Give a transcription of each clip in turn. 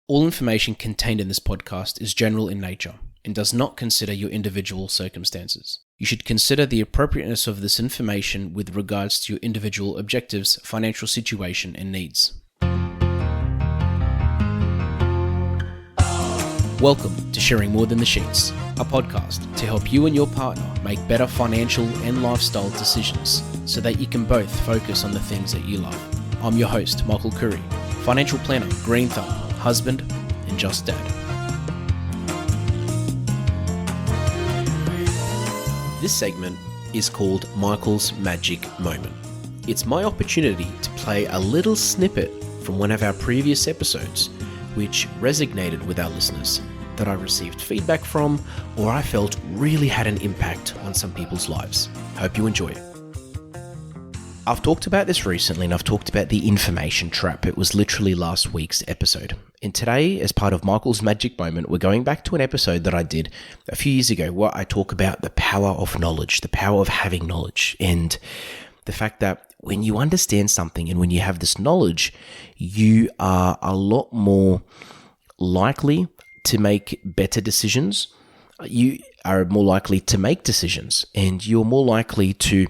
All information contained in this podcast is general in nature and does not consider your individual circumstances. You should consider the appropriateness of this information with regards to your individual objectives, financial situation, and needs. Welcome to Sharing More Than the Sheets, a podcast to help you and your partner make better financial and lifestyle decisions so that you can both focus on the things that you love. I'm your host, Michael Khouri, financial planner, green thumb, husband, and just dad. This segment is called Michael's Magic Moment. It's my opportunity to play a little snippet from one of our previous episodes, which resonated with our listeners, that I received feedback from, or I felt really had an impact on some people's lives. Hope you enjoy it. I've talked about this recently, and I've talked about the information trap. It was literally last week's episode. And today, as part of Michael's Magic Moment, we're going back to an episode that I did a few years ago where I talk about the power of knowledge, the power of having knowledge, and the fact that when you understand something and when you have this knowledge, you are a lot more likely to make better decisions. You are more likely to make decisions, and you're more likely to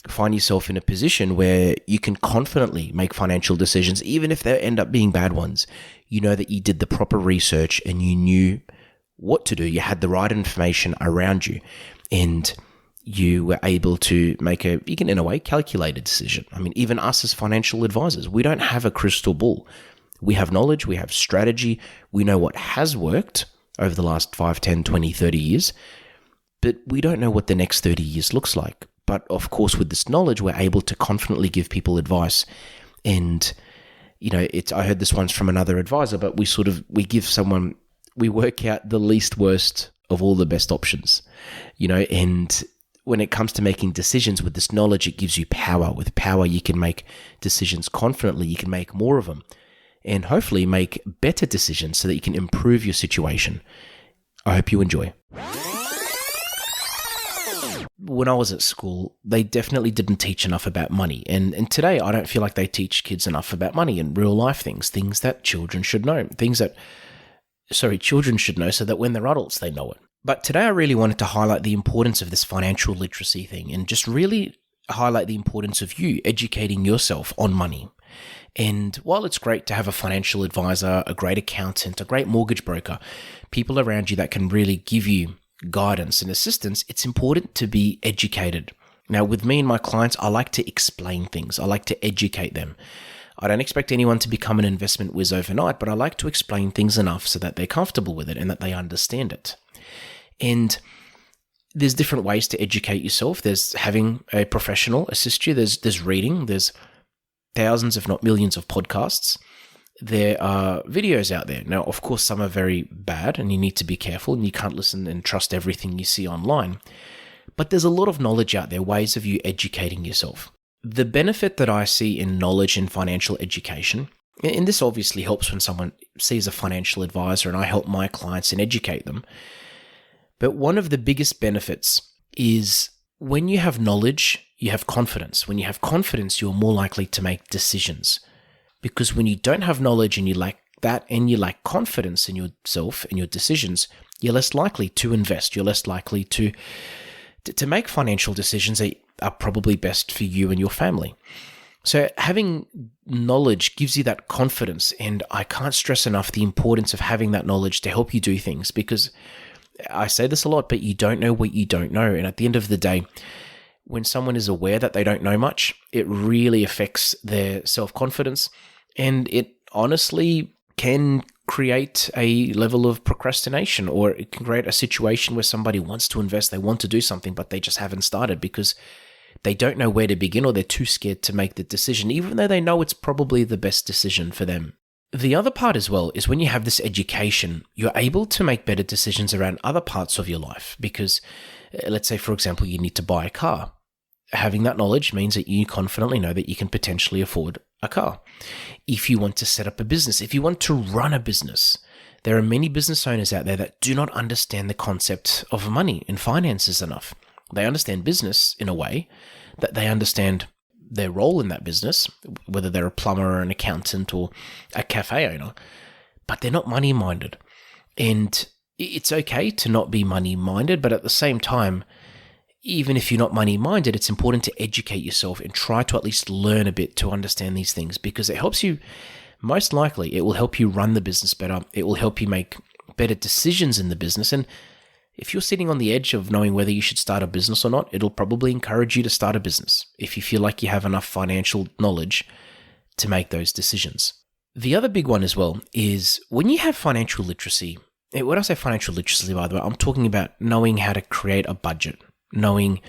find yourself in a position where you can confidently make financial decisions, even if they end up being bad ones. You know that you did the proper research and you knew what to do. You had the right information around you, and you were able to make you can in a way, calculate a decision. I mean, even us as financial advisors, we don't have a crystal ball. We have knowledge, we have strategy, we know what has worked over the last 5, 10, 20, 30 years, but we don't know what the next 30 years looks like. But of course, with this knowledge, we're able to confidently give people advice. And, I heard this once from another advisor, but we work out the least worst of all the best options, and when it comes to making decisions with this knowledge, it gives you power. With power, you can make decisions confidently, you can make more of them, and hopefully make better decisions so that you can improve your situation. I hope you enjoy. When I was at school, they definitely didn't teach enough about money. And today, I don't feel like they teach kids enough about money and real life things that children should know, children should know so that when they're adults, they know it. But today, I really wanted to highlight the importance of this financial literacy thing and just really highlight the importance of you educating yourself on money. And while it's great to have a financial advisor, a great accountant, a great mortgage broker, people around you that can really give you guidance and assistance, it's important to be educated. Now, with me and my clients, I like to explain things. I like to educate them. I don't expect anyone to become an investment whiz overnight, but I like to explain things enough so that they're comfortable with it and that they understand it. And there's different ways to educate yourself. There's having a professional assist you. There's reading. There's thousands, if not millions, of podcasts. There are videos out there. Now, of course, some are very bad and you need to be careful and you can't listen and trust everything you see online. But there's a lot of knowledge out there, ways of you educating yourself. The benefit that I see in knowledge and financial education, and this obviously helps when someone sees a financial advisor and I help my clients and educate them. But one of the biggest benefits is when you have knowledge, you have confidence. When you have confidence, you're more likely to make decisions. Because when you don't have knowledge and you lack that and you lack confidence in yourself and your decisions, you're less likely to invest. You're less likely to make financial decisions that are probably best for you and your family. So having knowledge gives you that confidence, and I can't stress enough the importance of having that knowledge to help you do things, because I say this a lot, but you don't know what you don't know. And at the end of the day, when someone is aware that they don't know much, it really affects their self-confidence, and it honestly can create a level of procrastination, or it can create a situation where somebody wants to invest, they want to do something, but they just haven't started because they don't know where to begin, or they're too scared to make the decision, even though they know it's probably the best decision for them. The other part as well is when you have this education, you're able to make better decisions around other parts of your life, because let's say, for example, you need to buy a car. Having that knowledge means that you confidently know that you can potentially afford a car. If you want to set up a business, if you want to run a business, there are many business owners out there that do not understand the concept of money and finances enough. They understand business in a way that they understand their role in that business, whether they're a plumber or an accountant or a cafe owner, but they're not money-minded. And it's okay to not be money-minded, but at the same time, even if you're not money-minded, it's important to educate yourself and try to at least learn a bit to understand these things, because it helps you, most likely, it will help you run the business better. It will help you make better decisions in the business. And if you're sitting on the edge of knowing whether you should start a business or not, it'll probably encourage you to start a business if you feel like you have enough financial knowledge to make those decisions. The other big one as well is when you have financial literacy. When I say financial literacy, by the way, I'm talking about knowing how to create a budget, knowing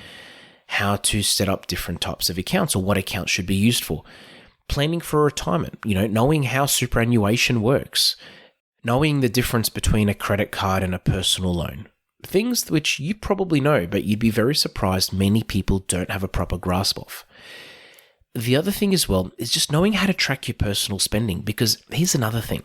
how to set up different types of accounts or what accounts should be used for, planning for retirement, knowing how superannuation works, knowing the difference between a credit card and a personal loan. Things which you probably know, but you'd be very surprised many people don't have a proper grasp of. The other thing as well is just knowing how to track your personal spending, because here's another thing.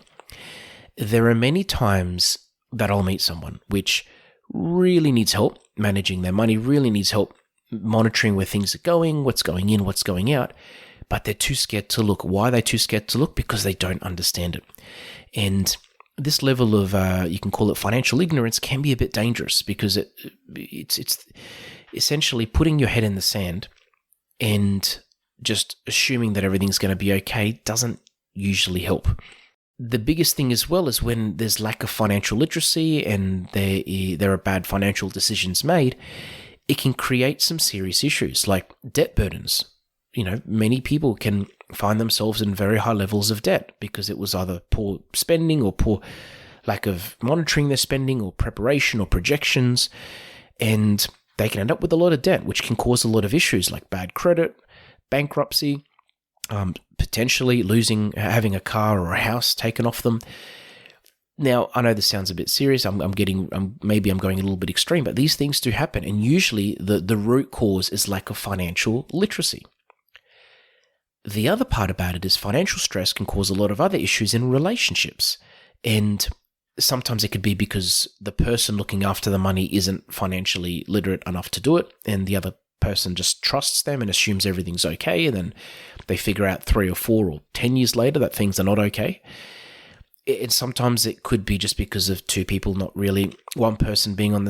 There are many times that I'll meet someone which really needs help managing their money, really needs help monitoring where things are going, what's going in, what's going out, but they're too scared to look. Why are they too scared to look? Because they don't understand it. And this level of, you can call it financial ignorance, can be a bit dangerous, because it's essentially putting your head in the sand and just assuming that everything's going to be okay doesn't usually help. The biggest thing as well is when there's lack of financial literacy and there are bad financial decisions made, it can create some serious issues like debt burdens. Many people can find themselves in very high levels of debt because it was either poor spending or poor lack of monitoring their spending or preparation or projections. And they can end up with a lot of debt, which can cause a lot of issues like bad credit, bankruptcy, potentially having a car or a house taken off them. Now, I know this sounds a bit serious. Maybe I'm going a little bit extreme, but these things do happen. And usually the root cause is lack of financial literacy. The other part about it is financial stress can cause a lot of other issues in relationships. And sometimes it could be because the person looking after the money isn't financially literate enough to do it, and the other person just trusts them and assumes everything's okay, and then they figure out 3 or 4 or 10 years later that things are not okay. And sometimes it could be just because of two people not really, one person being on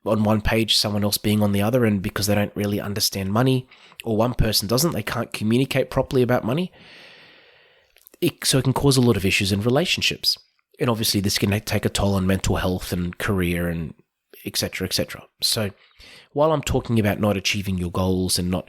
one page, someone else being on the other, and because they don't really understand money, or one person doesn't, they can't communicate properly about money. So it can cause a lot of issues in relationships. And obviously this can take a toll on mental health and career and et cetera, et cetera. So while I'm talking about not achieving your goals and not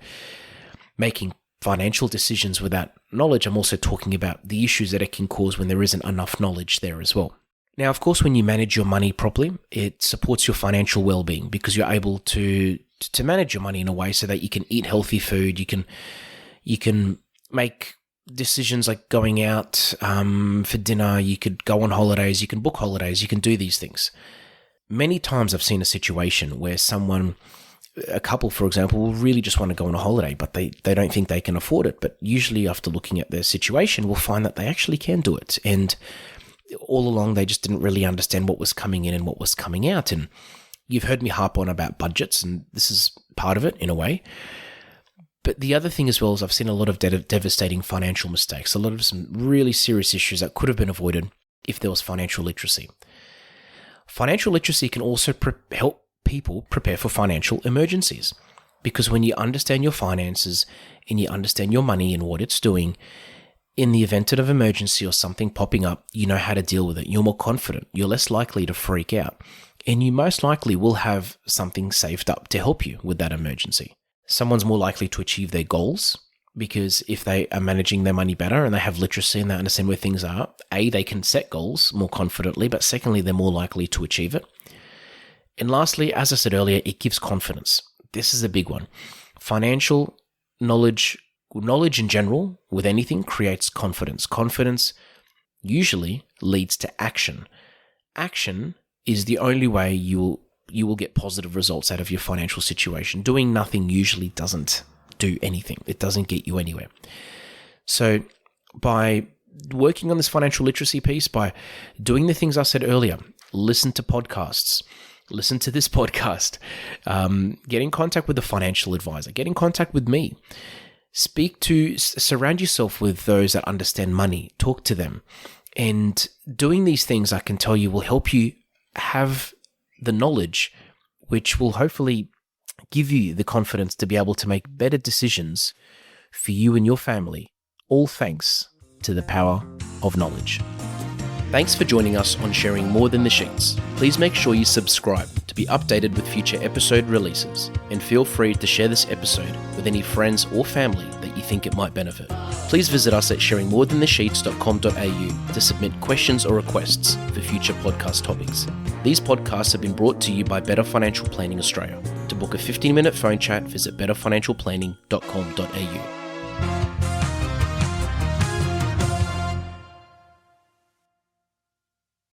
making financial decisions without knowledge, I'm also talking about the issues that it can cause when there isn't enough knowledge there as well. Now, of course, when you manage your money properly, it supports your financial well-being because you're able to manage your money in a way so that you can eat healthy food, you can make decisions like going out for dinner, you could go on holidays, you can book holidays, you can do these things. Many times I've seen a situation where a couple, for example, will really just want to go on a holiday, but they don't think they can afford it. But usually after looking at their situation, we'll find that they actually can do it. And all along, they just didn't really understand what was coming in and what was coming out. And you've heard me harp on about budgets, and this is part of it in a way. But the other thing as well is I've seen a lot of devastating financial mistakes, a lot of some really serious issues that could have been avoided if there was financial literacy. Financial literacy can also help people prepare for financial emergencies, because when you understand your finances and you understand your money and what it's doing, in the event of an emergency or something popping up, you know how to deal with it. You're more confident. You're less likely to freak out. And you most likely will have something saved up to help you with that emergency. Someone's more likely to achieve their goals because if they are managing their money better and they have literacy and they understand where things are, A, they can set goals more confidently, but secondly, they're more likely to achieve it. And lastly, as I said earlier, it gives confidence. This is a big one. Financial knowledge in general with anything creates confidence. Confidence usually leads to action. Action is the only way you will get positive results out of your financial situation. Doing nothing usually doesn't do anything. It doesn't get you anywhere. So by working on this financial literacy piece, by doing the things I said earlier, listen to podcasts, listen to this podcast, get in contact with a financial advisor, get in contact with me, surround yourself with those that understand money, talk to them, And doing these things, I can tell you, will help you have the knowledge which will hopefully give you the confidence to be able to make better decisions for you and your family, all thanks to the power of knowledge. Thanks for joining us on Sharing More Than the Sheets. Please make sure you subscribe to be updated with future episode releases, and feel free to share this episode with any friends or family that you think it might benefit. Please visit us at sharingmorethanthesheets.com.au to submit questions or requests for future podcast topics. These podcasts have been brought to you by Better Financial Planning Australia. To book a 15-minute phone chat, visit betterfinancialplanning.com.au.